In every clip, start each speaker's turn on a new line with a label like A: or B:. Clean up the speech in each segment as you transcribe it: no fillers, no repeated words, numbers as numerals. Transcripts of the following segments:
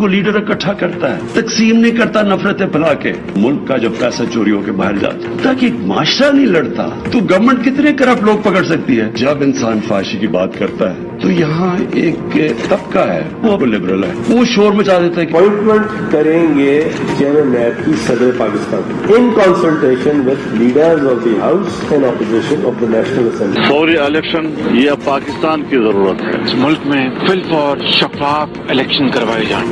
A: کو لیڈر اکٹھا کرتا ہے, تقسیم نہیں کرتا نفرتیں پھیلا کے. ملک کا جب پیسہ چوری ہو کے باہر جاتا تاکہ ایک معاشرہ نہیں لڑتا, تو گورنمنٹ کتنے کرپٹ لوگ پکڑ سکتی ہے. جب انسان فحاشی کی بات کرتا ہے تو یہاں ایک طبقہ ہے وہ لبرل ہے, وہ شور مچا دیتا ہے.
B: اپوائنٹمنٹ کریں گے چیئرمین نیب کی صدر Pakistan in consultation with leaders of the house and opposition of the national assembly.
C: فوری الیکشن یہ اب پاکستان کی ضرورت ہے.
D: اس ملک میں فل اور شفاف الیکشن کروائے جائیں.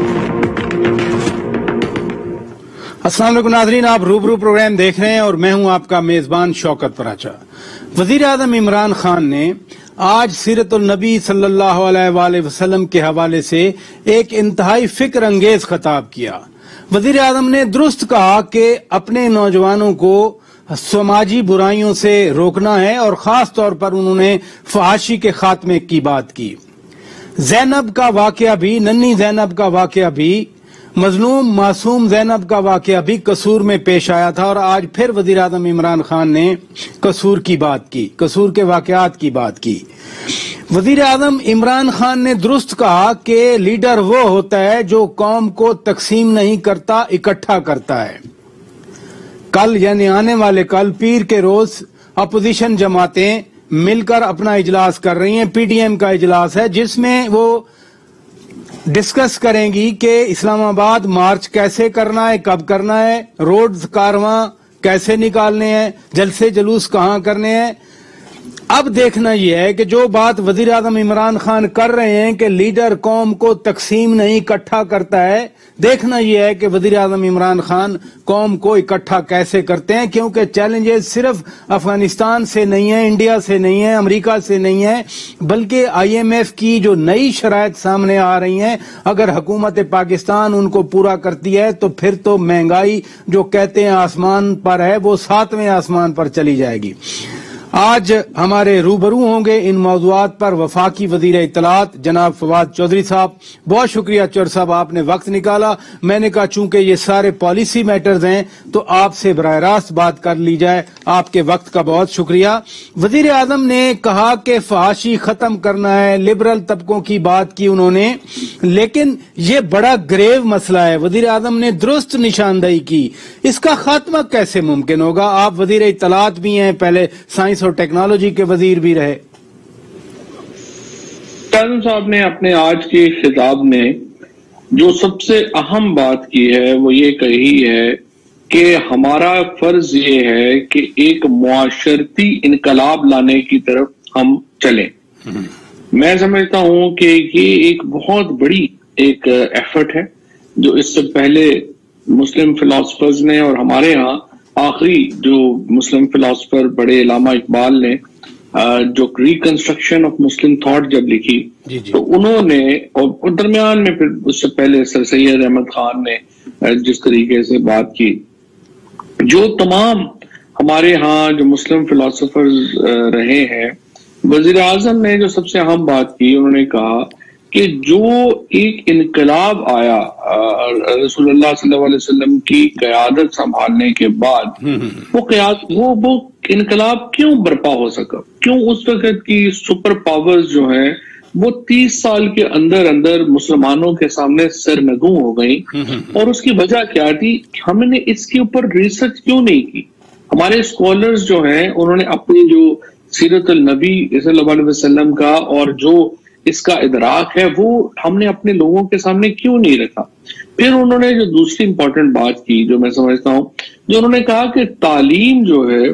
E: السلام علیکم ناظرین, آپ روبرو پروگرام دیکھ رہے ہیں اور میں ہوں آپ کا میزبان شوکت پراچا. وزیر اعظم عمران خان نے آج سیرت النبی صلی اللہ علیہ وآلہ وسلم کے حوالے سے ایک انتہائی فکر انگیز خطاب کیا. وزیر اعظم نے درست کہا کہ اپنے نوجوانوں کو سماجی برائیوں سے روکنا ہے اور خاص طور پر انہوں نے فحاشی کے خاتمے کی بات کی. زینب کا واقعہ بھی, ننھی زینب کا واقعہ بھی, مظلوم معصوم زینب کا واقعہ بھی قصور میں پیش آیا تھا, اور آج پھر وزیر اعظم عمران خان نے قصور کی بات کی, قصور کے واقعات کی بات کی. وزیر اعظم عمران خان نے درست کہا کہ لیڈر وہ ہوتا ہے جو قوم کو تقسیم نہیں کرتا, اکٹھا کرتا ہے. کل یعنی آنے والے کل پیر کے روز اپوزیشن جماعتیں مل کر اپنا اجلاس کر رہی ہیں. پی ڈی ایم کا اجلاس ہے جس میں وہ ڈسکس کریں گی کہ اسلام آباد مارچ کیسے کرنا ہے, کب کرنا ہے, روڈز کارواں کیسے نکالنے ہیں, جلسے جلوس کہاں کرنے ہیں. اب دیکھنا یہ ہے کہ جو بات وزیر اعظم عمران خان کر رہے ہیں کہ لیڈر قوم کو تقسیم نہیں اکٹھا کرتا ہے, دیکھنا یہ ہے کہ وزیر اعظم عمران خان قوم کو اکٹھا کیسے کرتے ہیں, کیونکہ چیلنجز صرف افغانستان سے نہیں ہیں, انڈیا سے نہیں ہیں, امریکہ سے نہیں ہیں, بلکہ آئی ایم ایف کی جو نئی شرائط سامنے آ رہی ہیں, اگر حکومت پاکستان ان کو پورا کرتی ہے تو پھر تو مہنگائی جو کہتے ہیں آسمان پر ہے وہ 7ویں آسمان پر چلی جائے گی. آج ہمارے روبرو ہوں گے ان موضوعات پر وفاقی وزیر اطلاعات جناب فواد چودھری صاحب. بہت شکریہ چودھری صاحب, آپ نے وقت نکالا. میں نے کہا چونکہ یہ سارے پالیسی میٹرز ہیں تو آپ سے براہ راست بات کر لی جائے. آپ کے وقت کا بہت شکریہ. وزیر اعظم نے کہا کہ فحاشی ختم کرنا ہے, لبرل طبقوں کی بات کی انہوں نے, لیکن یہ بڑا گریو مسئلہ ہے. وزیر اعظم نے درست نشاندہی کی. اس کا خاتمہ کیسے ممکن ہوگا؟ آپ وزیر اطلاعات بھی ہیں, پہلے سائنس اور ٹیکنالوجی کے وزیر بھی رہے.
F: قاسم صاحب نے اپنے آج کے خطاب میں جو سب سے اہم بات کی ہے وہ یہ کہی ہے کہ ہمارا فرض یہ ہے کہ ایک معاشرتی انقلاب لانے کی طرف ہم چلیں. میں سمجھتا ہوں کہ یہ ایک بہت بڑی ایک ایفرٹ ہے جو اس سے پہلے مسلم فلاسفرز نے اور ہمارے ہاں آخری جو مسلم فلاسفر بڑے علامہ اقبال نے جو ریکنسٹرکشن آف مسلم تھاٹ جب لکھی تو انہوں نے, اور درمیان میں پھر اس سے پہلے سر سید احمد خان نے جس طریقے سے بات کی, جو تمام ہمارے ہاں جو مسلم فلاسفرز رہے ہیں, وزیر اعظم نے جو سب سے اہم بات کی, انہوں نے کہا کہ جو ایک انقلاب آیا رسول اللہ صلی اللہ علیہ وسلم کی قیادت سنبھالنے کے بعد, وہ انقلاب کیوں برپا ہو سکا, کیوں اس وقت کی سپر پاورز جو ہیں وہ 30 سال کے اندر اندر مسلمانوں کے سامنے سرنگوں ہو گئیں, اور اس کی وجہ کیا تھی؟ ہم نے اس کے اوپر ریسرچ کیوں نہیں کی. ہمارے اسکالرز جو ہیں انہوں نے اپنی جو سیرت النبی صلی اللہ علیہ وسلم کا اور جو اس کا ادراک ہے وہ ہم نے اپنے لوگوں کے سامنے کیوں نہیں رکھا. پھر انہوں نے جو دوسری امپورٹنٹ بات کی جو میں سمجھتا ہوں, جو انہوں نے کہا کہ تعلیم جو ہے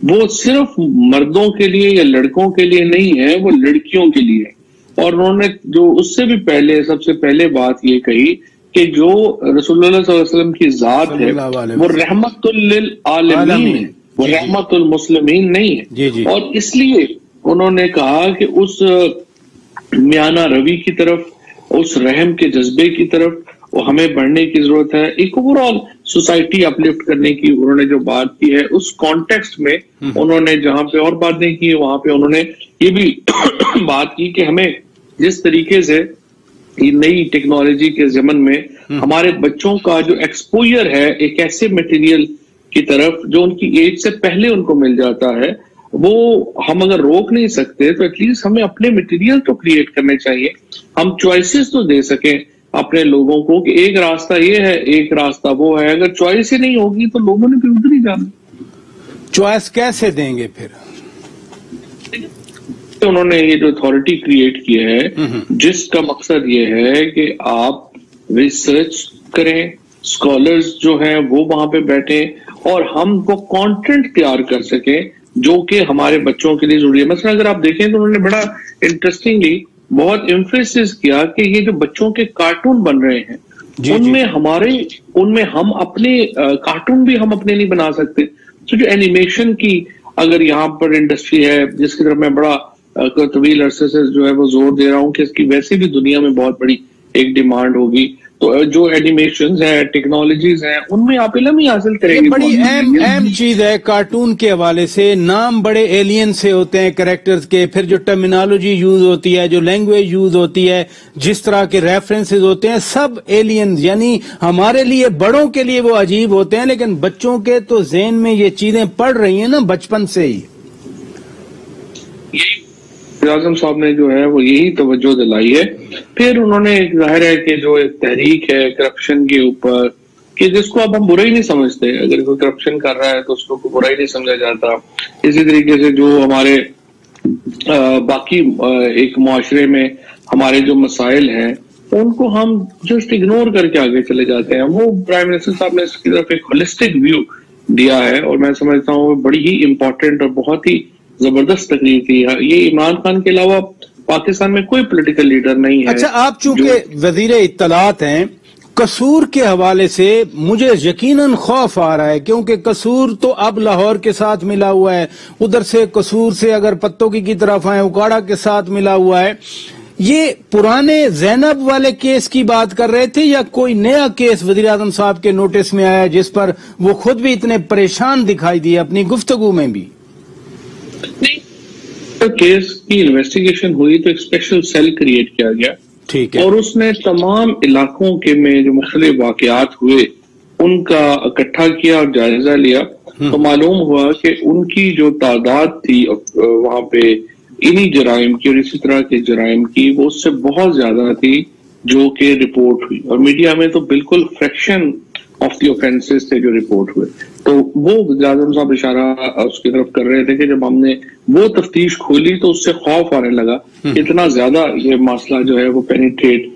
F: وہ صرف مردوں کے لیے یا لڑکوں کے لیے نہیں ہے, وہ لڑکیوں کے لیے ہے. اور انہوں نے جو اس سے بھی پہلے سب سے پہلے بات یہ کہی کہ جو رسول اللہ صلی اللہ علیہ وسلم کی ذات ہے وہ رحمت للعالمین, وہ رحمت المسلمین نہیں ہے. اور اس لیے انہوں نے کہا کہ اس میانہ روی کی طرف, اس رحم کے جذبے کی طرف وہ ہمیں بڑھنے کی ضرورت ہے. ایک اوور آل سوسائٹی اپلفٹ کرنے کی انہوں نے جو بات کی ہے, اس کانٹیکسٹ میں انہوں نے جہاں پہ اور باتیں کی وہاں پہ انہوں نے یہ بھی بات کی کہ ہمیں جس طریقے سے نئی ٹیکنالوجی کے ضمن میں ہمارے بچوں کا جو ایکسپوئر ہے ایک ایسے میٹیریل کی طرف جو ان کی ایج سے پہلے ان کو مل جاتا ہے, وہ ہم اگر روک نہیں سکتے تو ایٹ لیسٹ ہمیں اپنے میٹیریل تو کریٹ کرنے چاہیے, ہم چوائسز تو دے سکیں اپنے لوگوں کو کہ ایک راستہ یہ ہے ایک راستہ وہ ہے. اگر چوائس ہی نہیں ہوگی تو لوگوں نے پھر ادھر ہی جانا.
E: چوائس کیسے دیں گے پھر؟
F: انہوں نے یہ جو اتھارٹی کریٹ کی ہے جس کا مقصد یہ ہے کہ آپ ریسرچ کریں, اسکالرز جو ہیں وہ وہاں پہ بیٹھیں اور ہم وہ کانٹینٹ تیار کر سکیں جو کہ ہمارے بچوں کے لیے ضروری ہے. مثلا اگر آپ دیکھیں تو انہوں نے بڑا انٹرسٹنگلی بہت ایمفیسس کیا کہ یہ جو بچوں کے کارٹون بن رہے ہیں ان میں ہم اپنے کارٹون بھی ہم اپنے نہیں بنا سکتے. تو جو اینیمیشن کی اگر یہاں پر انڈسٹری ہے جس کی طرف میں بڑا طویل عرصے سے جو ہے وہ زور دے رہا ہوں کہ اس کی ویسے بھی دنیا میں بہت بڑی ایک ڈیمانڈ ہوگی, تو جو اینیمیشنز ہیں ٹیکنالوجیز ہیں ان میں آپ علم ہی حاصل کریں گے.
E: بڑی اہم چیز ہے کارٹون کے حوالے سے. نام بڑے ایلین سے ہوتے ہیں کریکٹرز کے, پھر جو ٹرمینالوجی یوز ہوتی ہے, جو لینگویج یوز ہوتی ہے, جس طرح کے ریفرنسز ہوتے ہیں, سب ایلینز, یعنی ہمارے لیے بڑوں کے لیے وہ عجیب ہوتے ہیں لیکن بچوں کے تو ذہن میں یہ چیزیں پڑ رہی ہیں نا بچپن سے ہی.
F: اعظم صاحب نے جو ہے وہ یہی توجہ دلائی ہے. پھر انہوں نے ظاہر ہے کہ جو ایک تحریک ہے کرپشن کے اوپر کہ جس کو اب ہم برا ہی نہیں سمجھتے, اگر کوئی کرپشن کر رہا ہے تو اس کو برا ہی نہیں سمجھا جاتا. اسی طریقے سے جو ہمارے باقی ایک معاشرے میں ہمارے جو مسائل ہیں ان کو ہم جسٹ اگنور کر کے آگے چلے جاتے ہیں. وہ پرائم منسٹر صاحب نے اس کی طرف ایک ہولسٹک ویو دیا ہے اور میں سمجھتا ہوں بڑی ہی امپورٹنٹ اور بہت ہی زبردست تقریر تھی. یہ عمران خان کے علاوہ پاکستان میں کوئی پولیٹیکل لیڈر نہیں ہے.
E: اچھا, آپ چونکہ وزیر اطلاعات ہیں, قصور کے حوالے سے مجھے یقیناً خوف آ رہا ہے کیونکہ قصور تو اب لاہور کے ساتھ ملا ہوا ہے, ادھر سے قصور سے اگر پتوں کی طرف آئیں اکاڑا کے ساتھ ملا ہوا ہے. یہ پرانے زینب والے کیس کی بات کر رہے تھے یا کوئی نیا کیس وزیر اعظم صاحب کے نوٹس میں آیا جس پر وہ خود بھی اتنے پریشان دکھائی دیے اپنی گفتگو میں بھی؟
F: کیس کی انویسٹیگیشن ہوئی تو ایک اسپیشل سیل کریٹ کیا گیا,
E: ٹھیک ہے,
F: اور اس نے تمام علاقوں کے میں جو مختلف واقعات ہوئے ان کا اکٹھا کیا اور جائزہ لیا. تو معلوم ہوا کہ ان کی جو تعداد تھی وہاں پہ انہی جرائم کی اور اسی طرح کے جرائم کی وہ اس سے بہت زیادہ تھی جو کہ رپورٹ ہوئی, اور میڈیا میں تو بالکل فریکشن آف دی اوفینسز تھے جو رپورٹ ہوئے. تو وہ اعظم صاحب اشارہ اس کی طرف کر رہے تھے کہ جب ہم نے وہ تفتیش کھولی تو اس سے خوف آنے لگا کہ اتنا زیادہ یہ مسئلہ جو ہے وہ پینیٹریٹ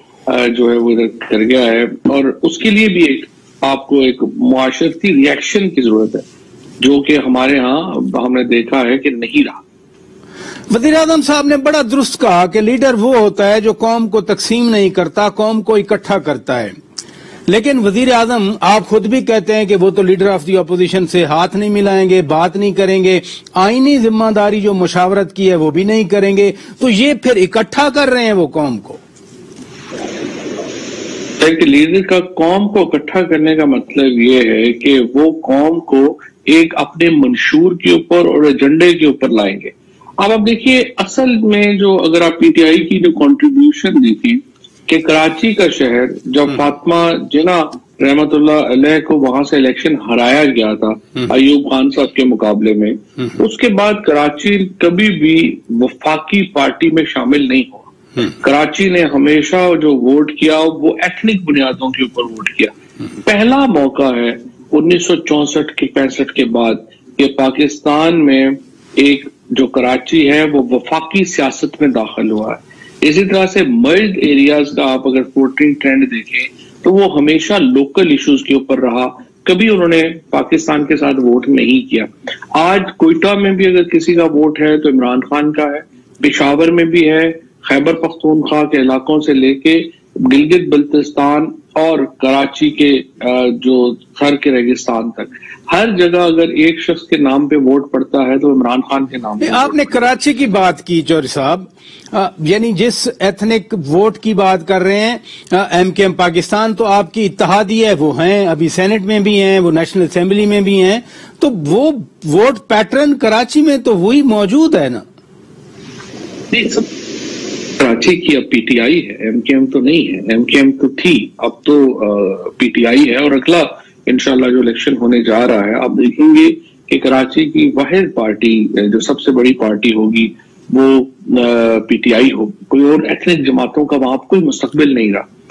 F: جو ہے وہ کر گیا ہے, اور اس کے لیے بھی ایک آپ کو ایک معاشرتی ری ایکشن کی ضرورت ہے جو کہ ہمارے ہاں ہم نے دیکھا ہے کہ نہیں رہا.
E: وزیر اعظم صاحب نے بڑا درست کہا کہ لیڈر وہ ہوتا ہے جو قوم کو تقسیم نہیں کرتا, قوم کو اکٹھا کرتا ہے. لیکن وزیر اعظم آپ خود بھی کہتے ہیں کہ وہ تو لیڈر آف دی اپوزیشن سے ہاتھ نہیں ملائیں گے, بات نہیں کریں گے, آئینی ذمہ داری جو مشاورت کی ہے وہ بھی نہیں کریں گے. تو یہ پھر اکٹھا کر رہے ہیں وہ قوم کو.
F: لیڈر کا قوم کو اکٹھا کرنے کا مطلب یہ ہے کہ وہ قوم کو ایک اپنے منشور کے اوپر اور ایجنڈے کے اوپر لائیں گے. اب آپ دیکھیے اصل میں جو اگر آپ پی ٹی آئی کی جو کنٹریبیوشن دیکھیں کہ کراچی کا شہر جب فاطمہ جناح رحمت اللہ علیہ کو وہاں سے الیکشن ہرایا گیا تھا ایوب خان صاحب کے مقابلے میں, اس کے بعد کراچی کبھی بھی وفاقی پارٹی میں شامل نہیں ہوا. کراچی نے ہمیشہ جو ووٹ کیا وہ ایتھنک بنیادوں کے اوپر ووٹ کیا. پہلا موقع ہے 1964-65 کے بعد کہ پاکستان میں ایک جو کراچی ہے وہ وفاقی سیاست میں داخل ہوا ہے. اسی طرح سے مرد ایریاز کا آپ اگر ووٹنگ ٹرینڈ دیکھیں تو وہ ہمیشہ لوکل ایشوز کے اوپر رہا, کبھی انہوں نے پاکستان کے ساتھ ووٹ نہیں کیا. آج کوئٹہ میں بھی اگر کسی کا ووٹ ہے تو عمران خان کا ہے, پشاور میں بھی ہے, خیبر پختونخوا کے علاقوں سے لے کے گلگت بلتستان اور کراچی کے جو سر کے ریگستان تک ہر جگہ اگر ایک شخص کے نام پہ ووٹ پڑتا ہے تو عمران خان کے نام پہ.
E: آپ نے کراچی کی بات کی جوہری صاحب, یعنی جس ایتھنک ووٹ کی بات کر رہے ہیں ایم کے ایم پاکستان تو آپ کی اتحادی ہے, وہ ہیں ابھی سینٹ میں بھی ہیں, وہ نیشنل اسمبلی میں بھی ہیں, تو وہ ووٹ پیٹرن کراچی میں تو وہی موجود ہے نا.
F: کراچی کی اب پی ٹی آئی ہے, ایم کے ایم تو نہیں ہے. ایم کے ایم تو تھی, اب تو پی ٹی آئی ہے, اور اگلا انشاءاللہ جو الیکشن ہونے جا رہا ہے آپ دیکھیں گے کہ کراچی کی واحد پارٹی جو سب سے بڑی پارٹی ہوگی وہ پی ٹی آئی ہوگی. کوئی اور ایتھنک جماعتوں کا وہاں کوئی مستقبل نہیں رہا.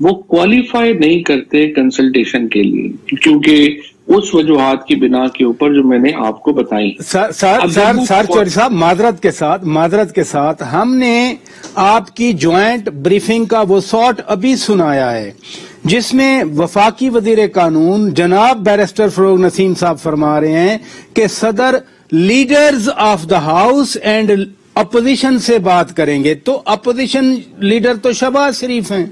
F: وہ کوالیفائی نہیں کرتے کنسلٹیشن کے لیے، کیونکہ اس وجوہات کی بنا کے اوپر جو میں نے آپ کو بتائی۔
E: سر چوہدری صاحب، معذرت کے ساتھ ہم نے آپ کی جوائنٹ بریفنگ کا وہ شارٹ ابھی سنایا ہے، جس میں وفاقی وزیر قانون جناب بیرسٹر فروغ نسیم صاحب فرما رہے ہیں کہ صدر leaders of the house and opposition سے بات کریں گے، تو اپوزیشن لیڈر تو شہباز شریف ہیں۔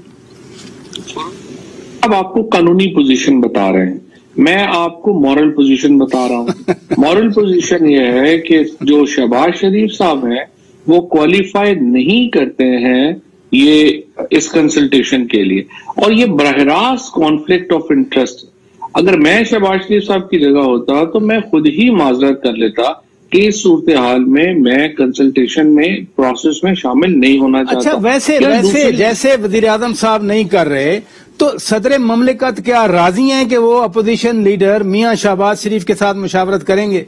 F: اب آپ کو قانونی پوزیشن بتا رہے ہیں، میں آپ کو مورل پوزیشن بتا رہا ہوں۔ مورل پوزیشن یہ ہے کہ جو شہباز شریف صاحب ہیں وہ کوالیفائی نہیں کرتے ہیں یہ اس کنسلٹیشن کے لیے، اور یہ براہ راست کانفلکٹ آف انٹرسٹ۔ اگر میں شہباز شریف صاحب کی جگہ ہوتا تو میں خود ہی معذرت کر لیتا کہ اس صورتحال میں کنسلٹیشن میں پروسیس میں شامل نہیں ہونا چاہتا۔
E: اچھا، ویسے جیسے وزیر اعظم صاحب نہیں کر رہے تو صدر مملکت کیا راضی ہیں کہ وہ اپوزیشن لیڈر میاں شہباز شریف کے ساتھ مشاورت کریں گے؟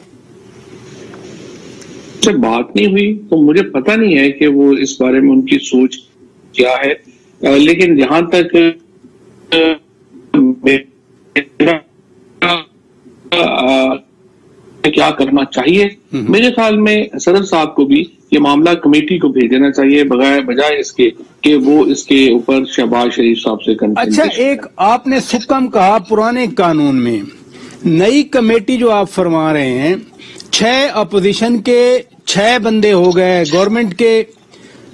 F: سے بات نہیں ہوئی تو مجھے پتہ نہیں ہے کہ وہ اس بارے میں ان کی سوچ کیا ہے، لیکن جہاں تک کیا کرنا چاہیے، میرے خیال میں صدر صاحب کو بھی یہ معاملہ کمیٹی کو بھیج دینا چاہیے بجائے اس کے کہ وہ اس کے اوپر شہباز شریف صاحب سے
E: اچھا، ایک آپ نے سکم کہا پرانے قانون میں نئی کمیٹی جو آپ فرما رہے ہیں 6 اپوزیشن کے 6 بندے ہو گئے گورنمنٹ کے،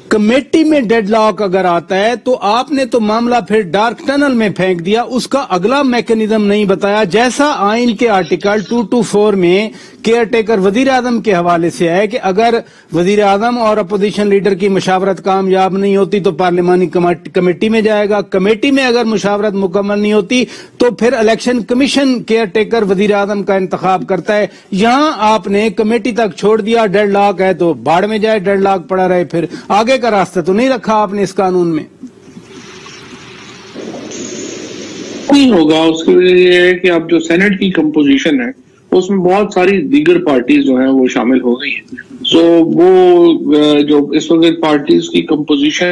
E: کمیٹی میں ڈیڈ لاک اگر آتا ہے تو آپ نے تو معاملہ پھر ڈارک ٹنل میں پھینک دیا، اس کا اگلا میکنزم نہیں بتایا، جیسا آئین کے آرٹیکل 224 میں کیئر ٹیکر وزیر اعظم کے حوالے سے ہے کہ اگر وزیر اعظم اور اپوزیشن لیڈر کی مشاورت کامیاب نہیں ہوتی تو پارلیمانی کمیٹی میں جائے گا، کمیٹی میں اگر مشاورت مکمل نہیں ہوتی تو پھر الیکشن کمیشن کیئر ٹیکر وزیر اعظم کا انتخاب کرتا ہے۔ یہاں آپ نے کمیٹی تک چھوڑ دیا، ڈیڈ لاک ہے تو باڑ میں جائے، ڈیڈ لاک پڑا رہے، پھر آگے کا راستہ تو نہیں رکھا آپ نے اس قانون میں۔
F: نہیں ہوگا، اس کی وجہ یہ ہے کہ اب جو سینٹ کی کمپوزیشن ہے اس میں بہت ساری دیگر پارٹیز جو ہیں وہ شامل ہو گئی ہیں، سو وہ جو اس وقت پارٹیز کی کمپوزیشن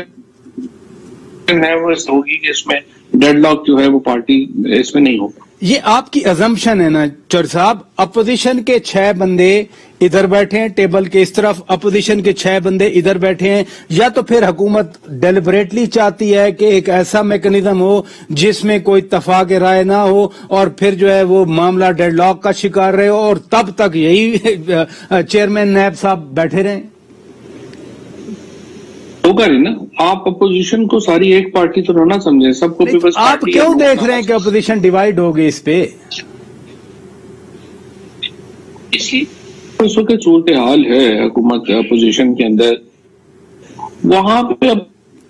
F: ہے وہ اس ہوگی کہ اس میں ڈیڈ لاک جو ہے وہ پارٹی اس میں نہیں ہوگا۔
E: یہ آپ کی ازمپشن ہے نا چوہدری صاحب، اپوزیشن کے 6 بندے ادھر بیٹھے ہیں ٹیبل کے اس طرف، اپوزیشن کے 6 بندے ادھر بیٹھے ہیں، یا تو پھر حکومت ڈیلیبریٹلی چاہتی ہے کہ ایک ایسا میکنزم ہو جس میں کوئی اتفاق رائے نہ ہو اور پھر جو ہے وہ معاملہ ڈیڈ لاک کا شکار رہے ہو اور تب تک یہی چیئرمین نیب صاحب بیٹھے رہیں؟
F: ہوگا نہیں نا، آپ اپوزیشن کو ساری ایک پارٹی تو نہ سمجھیں، سب کو پیپلز
E: آپ کیوں دیکھ رہے ہیں کہ اپوزیشن ڈیوائیڈ ہوگی اس پہ؟
F: اس وقت صورتحال ہے حکومت اپوزیشن کے اندر، وہاں پہ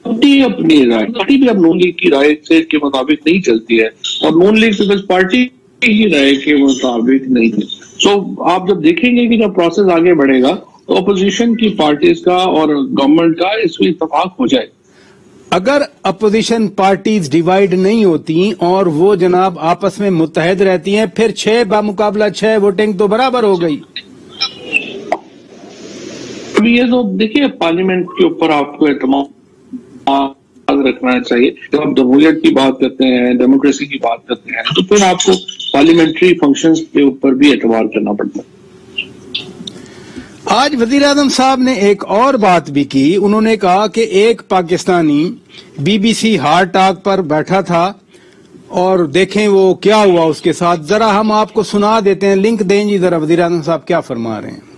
F: اپنی رائے بھی اب نون لیگ کی رائے سے کے مطابق نہیں چلتی ہے اور نون لیگ پیپلز پارٹی کی رائے کے مطابق نہیں ہے۔ سو آپ جب دیکھیں گے کہ جب پروسیس آگے بڑھے گا تو اپوزیشن کی پارٹیز کا اور گورنمنٹ کا اس میں اتفاق ہو جائے۔
E: اگر اپوزیشن پارٹیز ڈیوائیڈ نہیں ہوتی اور وہ جناب آپس میں متحد رہتی ہیں، پھر 6 بمقابلہ 6 ووٹنگ تو برابر ہو گئی۔
F: ابھی یہ تو دیکھیے پارلیمنٹ کے اوپر آپ کو اعتماد رکھنا چاہیے، جب آپ جمہوریت کی بات کرتے ہیں، ڈیموکریسی کی بات کرتے ہیں تو پھر آپ کو پارلیمنٹری فنکشنز کے اوپر بھی اعتبار کرنا پڑتا ہے۔
E: آج وزیر اعظم صاحب نے ایک اور بات بھی کی، انہوں نے کہا کہ ایک پاکستانی BBC ہارٹ ٹاک پر بیٹھا تھا اور دیکھیں وہ کیا ہوا اس کے ساتھ، ذرا ہم آپ کو سنا دیتے ہیں، لنک دیں جی ذرا وزیر اعظم صاحب کیا فرما رہے ہیں۔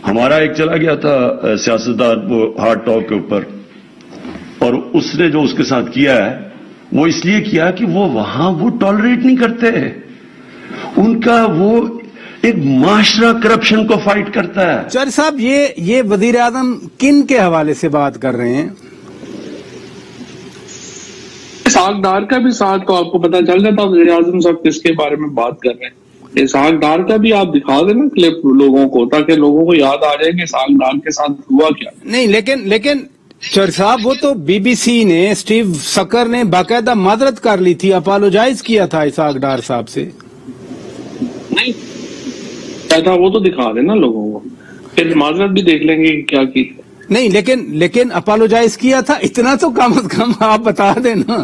A: ہمارا ایک چلا گیا تھا سیاستدان وہ ہارٹ ٹاک کے اوپر، اور اس نے جو اس کے ساتھ کیا ہے وہ اس لیے کیا کہ وہ وہاں وہ ٹالریٹ نہیں کرتے، ان کا وہ ایک معاشرہ کرپشن کو فائٹ کرتا ہے۔
E: چوہدری صاحب یہ وزیر اعظم کن کے حوالے سے بات کر رہے ہیں؟
F: اسحاق ڈار کا بھی ساتھ تو آپ کو پتا چل جاتا وزیر اعظم صاحب کس کے بارے میں بات کر رہے ہیں۔ اسحاق ڈار کا بھی آپ دکھا دیں نا کلپ لوگوں کو، تاکہ لوگوں کو یاد آ جائے کہ اسحاق ڈار کے ساتھ ہوا کیا۔
E: نہیں لیکن چوہدری صاحب وہ تو BBC نے اسٹیو سکر نے باقاعدہ معذرت کر لی تھی، اپالوجائز کیا تھا اسحاق ڈار صاحب سے۔
F: نہیں تھا وہ تو دکھا دینا لوگوں کو، پھر معذرت بھی دیکھ لیں گے کہ کیا کی۔
E: نہیں لیکن اپالوجائز کیا تھا، اتنا تو کم از کم آپ بتا دیں نا۔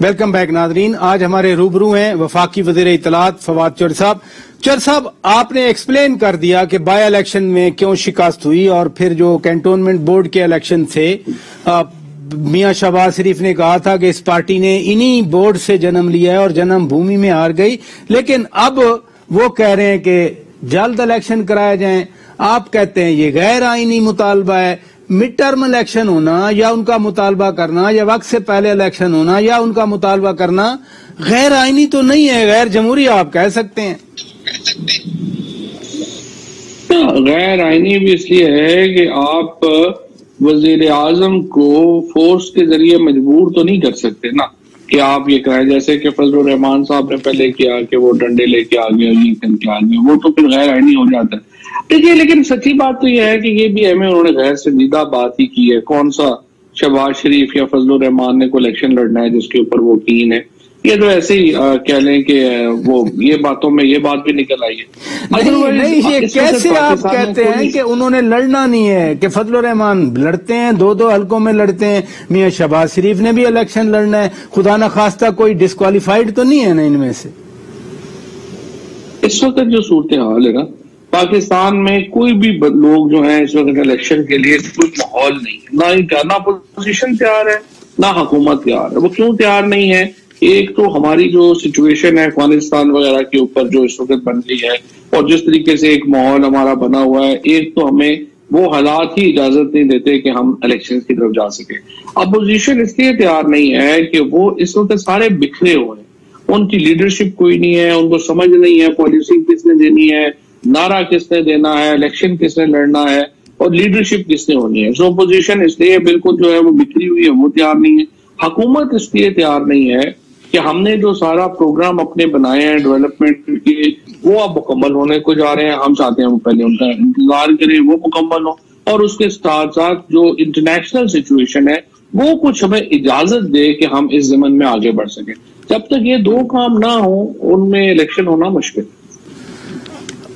E: ویلکم بیک ناظرین. آج ہمارے روبرو ہیں وفاقی وزیر اطلاعات فواد چودھری صاحب. چودھری صاحب، آپ نے ایکسپلین کر دیا کہ بائی الیکشن میں کیوں شکست ہوئی، اور پھر جو کینٹونمنٹ بورڈ کے الیکشن تھے میاں شہباز شریف نے کہا تھا کہ اس پارٹی نے انہی بورڈ سے جنم لیا ہے اور جنم بھومی میں ہار گئی، لیکن اب وہ کہہ رہے ہیں کہ جلد الیکشن کرائے جائیں. آپ کہتے ہیں یہ غیر آئینی مطالبہ ہے. مڈ ٹرم الیکشن ہونا یا ان کا مطالبہ کرنا، یا وقت سے پہلے الیکشن ہونا یا ان کا مطالبہ کرنا غیر آئینی تو نہیں ہے، غیر جمہوری آپ کہہ سکتے ہیں.
F: غیر آئینی بھی اس لیے ہے کہ آپ وزیر اعظم کو فورس کے ذریعے مجبور تو نہیں کر سکتے نا کہ آپ یہ کہیں، جیسے کہ فضل الرحمان صاحب نے پہلے کیا کہ وہ ڈنڈے لے کے آ گئے اور یہ کر کے آ گئے، وہ تو پھر غیر آئینی ہو جاتا ہے. دیکھیے، لیکن سچی بات تو یہ ہے کہ یہ بھی انہوں نے غیر سنجیدہ بات ہی کی ہے. کون سا شہباز شریف یا فضل الرحمان نے کوئی الیکشن لڑنا ہے جس کے اوپر وہ کین ہے؟ یہ تو ایسے ہی کہہ لیں کہ وہ یہ باتوں میں یہ بات بھی نکل آئی ہے.
E: نہیں، یہ کیسے آپ کہتے ہیں کہ انہوں نے لڑنا نہیں ہے؟ کہ فضل الرحمان لڑتے ہیں، دو حلقوں میں لڑتے ہیں. میاں شہباز شریف نے بھی الیکشن لڑنا ہے. خدا نخواستہ کوئی ڈسکوالیفائڈ تو نہیں ہے نا ان میں سے؟
F: اس وقت جو صورتحال ہے نا پاکستان میں، کوئی بھی لوگ جو ہیں اس وقت الیکشن کے لیے کوئی ماحول نہیں ہے، نہ اپوزیشن تیار ہے نہ حکومت تیار ہے. وہ کیوں تیار نہیں ہے؟ ایک تو ہماری جو سچویشن ہے افغانستان وغیرہ کے اوپر جو اس وقت بن رہی ہے، اور جس طریقے سے ایک ماحول ہمارا بنا ہوا ہے، ایک تو ہمیں وہ حالات ہی اجازت نہیں دیتے کہ ہم الیکشن کی طرف جا سکیں. اپوزیشن اس لیے تیار نہیں ہے کہ وہ اس وقت سارے بکھرے ہوئے ہیں، ان کی لیڈرشپ کوئی نہیں ہے، ان کو سمجھ نہیں ہے پالیسی کس نے دینی ہے، نعرہ کس نے دینا ہے، الیکشن کس نے لڑنا ہے، اور لیڈرشپ کس نے ہونی ہے. سو اپوزیشن اس لیے بالکل جو ہے وہ بکھری ہوئی ہے، وہ تیار نہیں ہے. حکومت اس لیے تیار نہیں ہے کہ ہم نے جو سارا پروگرام اپنے بنائے ہیں ڈیولپمنٹ کے، وہ اب مکمل ہونے کو جا رہے ہیں. ہم چاہتے ہیں وہ پہلے ان کا انتظار کریں، وہ مکمل ہو، اور اس کے ساتھ ساتھ جو انٹرنیشنل سچویشن ہے وہ کچھ ہمیں اجازت دے کہ ہم اس ضمن میں آگے بڑھ سکیں. جب تک یہ دو کام نہ ہوں ان میں الیکشن ہونا مشکل.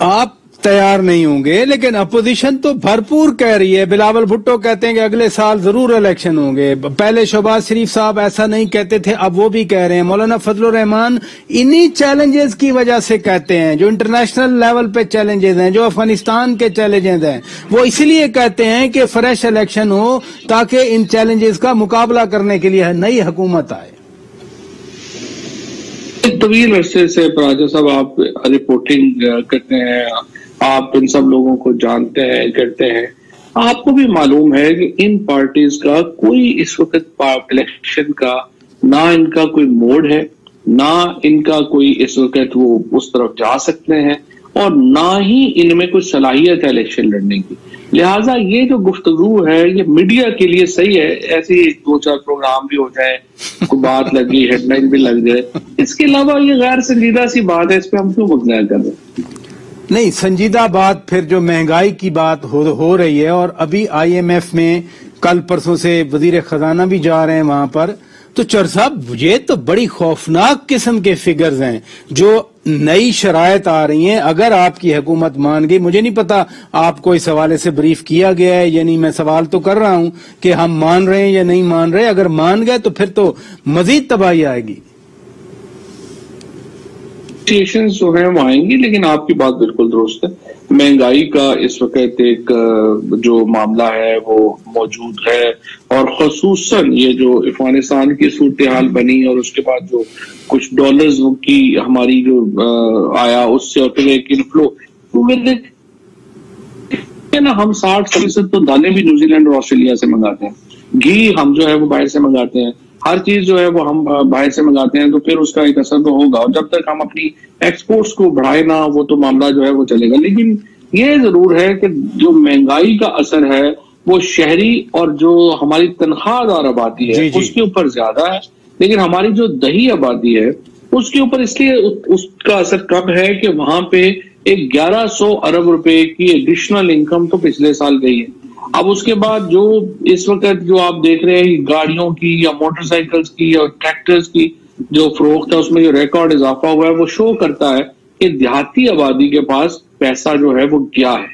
F: آپ
E: تیار نہیں ہوں گے، لیکن اپوزیشن تو بھرپور کہہ رہی ہے. بلاول بھٹو کہتے ہیں کہ اگلے سال ضرور الیکشن ہوں گے. پہلے شہباز شریف صاحب ایسا نہیں کہتے تھے، اب وہ بھی کہہ رہے ہیں. مولانا فضل الرحمان انہی چیلنجز کی وجہ سے کہتے ہیں، جو انٹرنیشنل لیول پہ چیلنجز ہیں، جو افغانستان کے چیلنجز ہیں، وہ اس لیے کہتے ہیں کہ فریش الیکشن ہو تاکہ ان چیلنجز کا مقابلہ کرنے کے لیے نئی حکومت آئے.
F: طویل عرصے سے پراجا صاحب آپ رپورٹنگ کرتے ہیں، آپ ان سب لوگوں کو جانتے ہیں، کرتے ہیں. آپ کو بھی معلوم ہے کہ ان پارٹیز کا کوئی اس وقت الیکشن کا نہ ان کا کوئی موڈ ہے، نہ ان کا کوئی اس وقت وہ اس طرف جا سکتے ہیں، اور نہ ہی ان میں کوئی صلاحیت ہے الیکشن لڑنے کی. لہٰذا یہ جو گفتگو ہے یہ میڈیا کے لیے صحیح ہے، ایسی 2-4 پروگرام بھی ہو جائے، کوئی بات لگی، ہیڈ لائن بھی لگ جائے. اس کے علاوہ یہ غیر سنجیدہ سی بات ہے، اس پہ ہم کیوں مبنی کر رہے ہیں؟
E: نہیں، سنجیدہ بات پھر جو مہنگائی کی بات ہو رہی ہے، اور ابھی آئی ایم ایف میں کل پرسوں سے وزیر خزانہ بھی جا رہے ہیں وہاں پر. تو چودھری صاحب یہ تو بڑی خوفناک قسم کے فگرز ہیں جو نئی شرائط آ رہی ہیں. اگر آپ کی حکومت مان گئی، مجھے نہیں پتا آپ کو اس حوالے سے بریف کیا گیا ہے یا نہیں، میں سوال تو کر رہا ہوں کہ ہم مان رہے ہیں یا نہیں مان رہے. اگر مان گئے تو پھر تو مزید تباہی آئے گی.
F: جو ہیں وہ آئیں گی، لیکن آپ کی بات بالکل درست ہے. مہنگائی کا اس وقت ایک جو معاملہ ہے وہ موجود ہے، اور خصوصاً یہ جو افغانستان کی صورتحال بنی اور اس کے بعد جو کچھ ڈالرز کی ہماری جو آیا، اس سے اور پھر ایک انفلو نا. ہم 60% تو دالیں بھی نیوزی لینڈ اور آسٹریلیا سے منگاتے ہیں، گھی ہم جو ہے وہ باہر سے منگاتے ہیں، ہر چیز جو ہے وہ ہم باہر سے منگاتے ہیں. تو پھر اس کا ایک اثر تو ہوگا، اور جب تک ہم اپنی ایکسپورٹس کو بڑھائے نہ وہ تو معاملہ جو ہے وہ چلے گا. لیکن یہ ضرور ہے کہ جو مہنگائی کا اثر ہے وہ شہری اور جو ہماری تنخواہ دار آبادی ہے اس کے اوپر زیادہ ہے، لیکن ہماری جو دیہی آبادی ہے اس کے اوپر اس لیے اس کا اثر کم ہے کہ وہاں پہ ایک 1100 ارب روپے کی ایڈیشنل انکم تو پچھلے سال گئی ہے. اب اس کے بعد جو اس وقت جو آپ دیکھ رہے ہیں گاڑیوں کی یا موٹر سائیکلز کی یا ٹریکٹرز کی جو فروخت ہے، اس میں جو ریکارڈ اضافہ ہوا ہے وہ شو کرتا ہے کہ دیہاتی آبادی کے پاس پیسہ جو ہے وہ کیا ہے.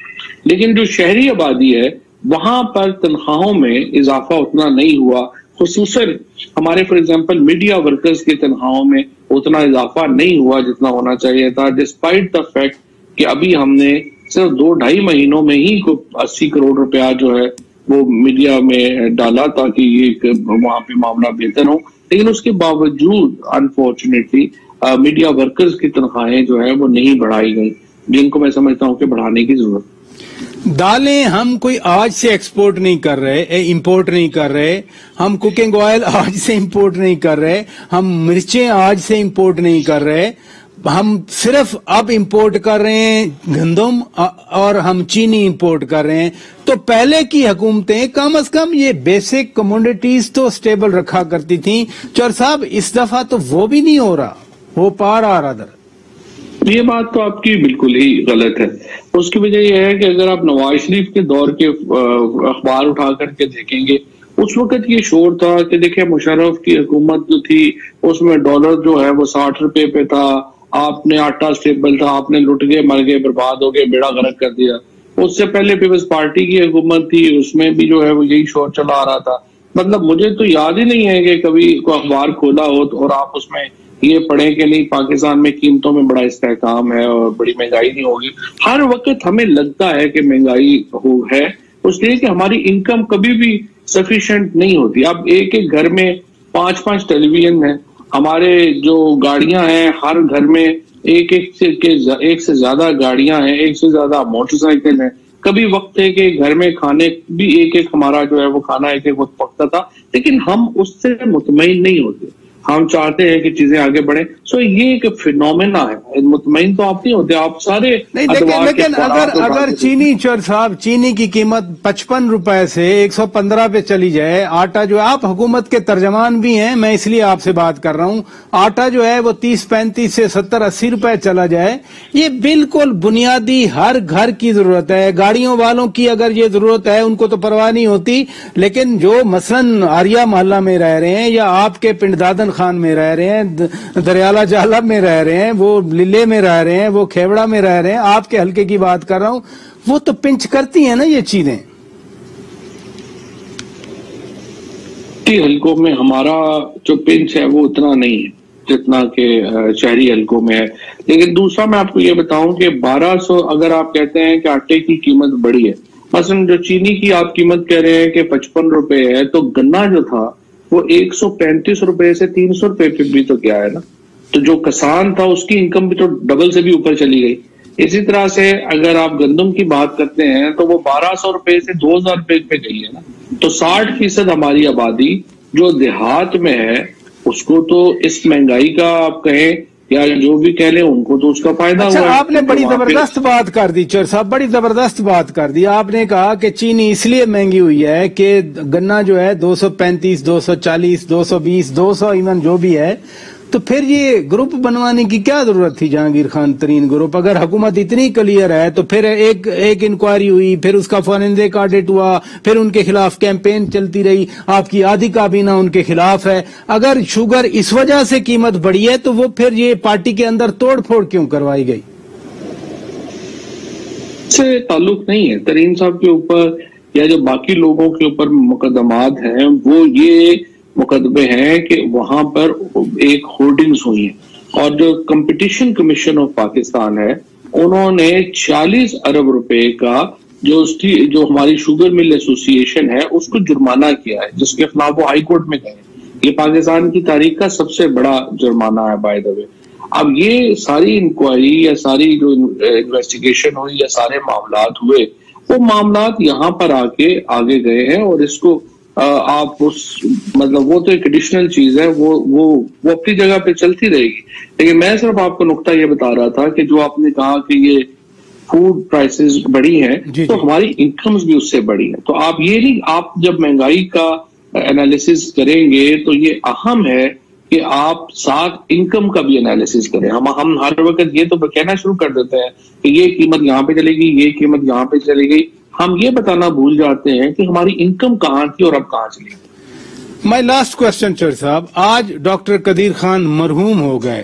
F: لیکن جو شہری آبادی ہے وہاں پر تنخواہوں میں اضافہ اتنا نہیں ہوا، خصوصاً ہمارے فار ایگزامپل میڈیا ورکرز کی تنخواہوں میں اتنا اضافہ نہیں ہوا جتنا ہونا چاہیے تھا، ڈسپائٹ دا فیکٹ کہ ابھی ہم نے صرف 2-2.5 مہینوں میں ہی 80 کروڑ روپیہ جو ہے وہ میڈیا میں ڈالا تاکہ یہ وہاں پہ معاملہ بہتر ہو، لیکن اس کے باوجود انفارچونیٹلی میڈیا ورکرز کی تنخواہیں جو ہے وہ نہیں بڑھائی گئی، جن کو میں سمجھتا ہوں کہ بڑھانے کی ضرورت۔
E: دالیں ہم کوئی آج سے ایکسپورٹ نہیں کر رہے، امپورٹ نہیں کر رہے، ہم کوکنگ آئل آج سے امپورٹ نہیں کر رہے، ہم مرچیں آج سے امپورٹ نہیں کر رہے، ہم صرف اب امپورٹ کر رہے ہیں گندم اور ہم چینی امپورٹ کر رہے ہیں۔ تو پہلے کی حکومتیں کم از کم یہ بیسک کموڈیٹیز تو سٹیبل رکھا کرتی تھیں۔ چور صاحب اس دفعہ تو وہ بھی نہیں ہو رہا، وہ پار آ رہا در۔
F: یہ بات تو آپ کی بالکل ہی غلط ہے۔ اس کی وجہ یہ ہے کہ اگر آپ نواز شریف کے دور کے اخبار اٹھا کر کے دیکھیں گے، اس وقت یہ شور تھا کہ دیکھیں مشرف کی حکومت جو تھی اس میں ڈالر جو ہے وہ 60 روپے پہ تھا، آپ نے آٹا اسٹیبل تھا، آپ نے لٹ گئے، مر گئے، برباد ہو گئے، بیڑا غرق کر دیا۔ اس سے پہلے پیپلز پارٹی کی حکومت تھی، اس میں بھی جو ہے وہ یہی شور چلا آ رہا تھا۔ مطلب مجھے تو یاد ہی نہیں ہے کہ کبھی کوئی اخبار کھولا ہو اور آپ اس میں یہ پڑھیں کہ نہیں پاکستان میں قیمتوں میں بڑا استحکام ہے اور بڑی مہنگائی نہیں ہوگی۔ ہر وقت ہمیں لگتا ہے کہ مہنگائی ہے، اس لیے کہ ہماری انکم کبھی بھی سفیشینٹ نہیں ہوتی۔ اب ایک ایک گھر میں 5 ٹیلی ویژن ہیں، ہمارے جو گاڑیاں ہیں ہر گھر میں ایک سے زیادہ گاڑیاں ہیں، ایک سے زیادہ موٹر سائیکل ہیں۔ کبھی وقت ہے کہ گھر میں کھانے بھی ایک ہمارا جو ہے وہ کھانا ایک وقت پکتا تھا، لیکن ہم اس سے مطمئن نہیں ہوتے، ہم چاہتے ہیں کہ چیزیں آگے بڑھیں۔ سو یہ ایک فینومینا ہے، مطمئن تو آپ نہیں ہوتے، آپ سارے
E: نہیں لیکن اگر چینی چور صاحب چینی کی قیمت 55 روپے سے 115 پہ چلی جائے، آٹا جو آپ حکومت کے ترجمان بھی ہیں، میں اس لیے آپ سے بات کر رہا ہوں، آٹا جو ہے وہ 30-35 سے 70-80 روپے چلا جائے، یہ بالکل بنیادی ہر گھر کی ضرورت ہے۔ گاڑیوں والوں کی اگر یہ ضرورت ہے ان کو تو پرواہ نہیں ہوتی، لیکن جو مثلاً آریہ محلہ میں رہ رہے ہیں یا آپ کے پنڈ دادن خان میں رہ رہے ہیں، دریالہ جالب میں رہ رہے ہیں، وہ للے میں رہ رہے ہیں، وہ کھیوڑا میں رہ رہے ہیں، آپ کے حلقے کی بات کر رہا ہوں، وہ تو پنچ کرتی ہیں نا یہ چیزیں۔
F: حلقوں میں ہمارا جو پنچ ہے وہ اتنا نہیں ہے جتنا کہ شہری حلقوں میں ہے۔ لیکن دوسرا میں آپ کو یہ بتاؤں کہ 1200 اگر آپ کہتے ہیں کہ آٹے کی قیمت بڑی ہے، مثلا جو چینی کی آپ قیمت کہہ رہے ہیں کہ 55 روپے ہے، تو گنا جو تھا وہ 135 روپے سے 300 روپے پہ بھی تو گیا ہے نا، تو جو کسان تھا اس کی انکم بھی تو ڈبل سے بھی اوپر چلی گئی۔ اسی طرح سے اگر آپ گندم کی بات کرتے ہیں تو وہ 1200 روپے سے 2000 روپے پہ گئی ہے نا، تو 60% ہماری آبادی جو دیہات میں ہے اس کو تو اس مہنگائی کا آپ کہیں یا جو بھی کہہ لیں ان کو تو اس کا فائدہ ہوا ہے۔
E: آپ نے بڑی زبردست بات کر دی چور صاحب، بڑی زبردست بات کر دی۔ آپ نے کہا کہ چینی اس لیے مہنگی ہوئی ہے کہ گنا جو ہے 235 240 220 200 ایون جو بھی ہے، تو پھر یہ گروپ بنوانے کی کیا ضرورت تھی؟ جہانگیر خان ترین گروپ اگر حکومت اتنی کلیئر ہے تو پھر ایک انکوائری ہوئی، پھر اس کا فورنزک آڈٹ ہوا، پھر ان کے خلاف کیمپین چلتی رہی، آپ کی آدھی کابینہ ان کے خلاف ہے۔ اگر شوگر اس وجہ سے قیمت بڑھی ہے تو وہ پھر یہ پارٹی کے اندر توڑ پھوڑ کیوں کروائی گئی؟
F: سے تعلق نہیں ہے ترین صاحب کے اوپر یا جو باقی لوگوں کے اوپر مقدمات ہیں، وہ یہ مقدمے ہیں کہ وہاں پر ایک ہورڈنگز ہوئی ہیں، اور جو کمپٹیشن کمیشن آف پاکستان ہے انہوں نے 40 ارب روپے کا جو ہماری شوگر مل ایسوسی ایشن ہے اس کو جرمانہ کیا ہے، جس کے خلاف وہ ہائی کورٹ میں گئے۔ یہ پاکستان کی تاریخ کا سب سے بڑا جرمانہ ہے بائی دا وے۔ اب یہ ساری انکوائری یا ساری جو انویسٹیگیشن ہوئی یا سارے معاملات ہوئے، وہ معاملات یہاں پر آ کے آگے گئے ہیں، اور اس کو آپ مطلب وہ تو ایک ایڈیشنل چیز ہے، وہ اپنی جگہ پہ چلتی رہے گی۔ لیکن میں صرف آپ کو نقطہ یہ بتا رہا تھا کہ جو آپ نے کہا کہ یہ فوڈ پرائسز بڑی ہیں تو ہماری انکمز بھی اس سے بڑی ہیں۔ تو آپ یہ نہیں، آپ جب مہنگائی کا انالیسز کریں گے تو یہ اہم ہے کہ آپ ساتھ انکم کا بھی انالیسز کریں۔ ہم ہر وقت یہ تو کہنا شروع کر دیتے ہیں کہ یہ قیمت یہاں پہ چلے گی، یہ قیمت یہاں پہ چلے گی، ہم یہ بتانا بھول جاتے ہیں کہ ہماری انکم کہاں تھی اور اب کہاں چلی گئی۔
E: مائی لاسٹ کوسچن چور صاحب، آج ڈاکٹر قدیر خان مرحوم ہو گئے،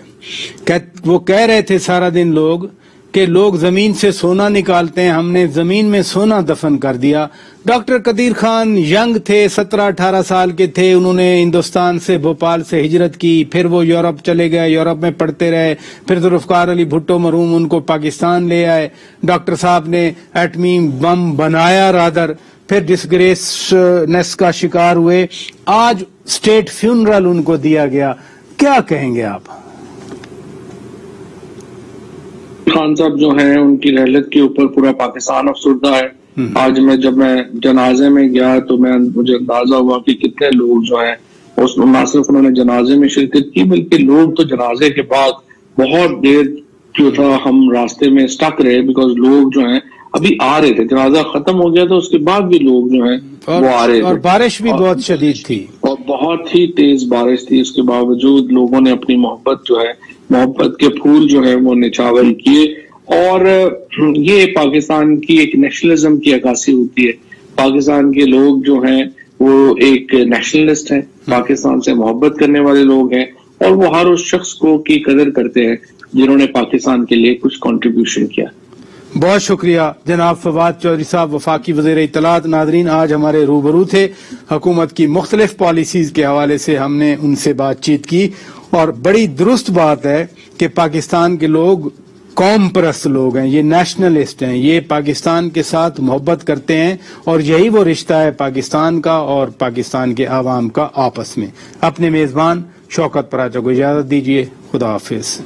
E: وہ کہہ رہے تھے سارا دن لوگ کہ لوگ زمین سے سونا نکالتے ہیں، ہم نے زمین میں سونا دفن کر دیا۔ ڈاکٹر قدیر خان ینگ تھے، 17-18 سال کے تھے، انہوں نے ہندوستان سے بھوپال سے ہجرت کی، پھر وہ یورپ چلے گئے، یورپ میں پڑھتے رہے، پھر ذوالفقار علی بھٹو مرحوم ان کو پاکستان لے آئے، ڈاکٹر صاحب نے ایٹمی بم بنایا رادر، پھر ڈسگریسنس کا شکار ہوئے، آج اسٹیٹ فیونرل ان کو دیا گیا، کیا کہیں گے آپ؟
F: خان صاحب جو ہیں ان کی رحلت کے اوپر پورا پاکستان افسردہ ہے۔ آج جب میں جنازے میں گیا تو مجھے اندازہ ہوا کہ کتنے لوگ جو ہیں نہ صرف انہوں نے جنازے میں شرکت کی بلکہ لوگ تو جنازے کے بعد بہت دیر جو تھا ہم راستے میں اسٹک رہے، بیکاز لوگ جو ہیں ابھی آ رہے تھے، جنازہ ختم ہو گیا تو اس کے بعد بھی لوگ جو ہیں وہ آ رہے تھے،
E: اور بارش بھی بہت شدید تھی
F: اور بہت ہی تیز بارش تھی۔ اس کے باوجود لوگوں نے اپنی محبت کے پھول جو ہے وہ نچاور کیے، اور یہ پاکستان کی ایک نیشنلزم کی عکاسی ہوتی ہے۔ پاکستان کے لوگ جو ہیں وہ ایک نیشنلسٹ ہیں، پاکستان سے محبت کرنے والے لوگ ہیں، اور وہ ہر اس شخص کی قدر کرتے ہیں جنہوں نے پاکستان کے لیے کچھ کنٹریبیوشن کیا۔
E: بہت شکریہ جناب فواد چودھری صاحب، وفاقی وزیر اطلاعات۔ ناظرین، آج ہمارے روبرو تھے، حکومت کی مختلف پالیسیز کے حوالے سے ہم نے ان سے بات چیت کی، اور بڑی درست بات ہے کہ پاکستان کے لوگ قوم پرست لوگ ہیں، یہ نیشنلسٹ ہیں، یہ پاکستان کے ساتھ محبت کرتے ہیں، اور یہی وہ رشتہ ہے پاکستان کا اور پاکستان کے عوام کا آپس میں۔ اپنے میزبان شوکت پراچا کو اجازت دیجیے، خدا حافظ۔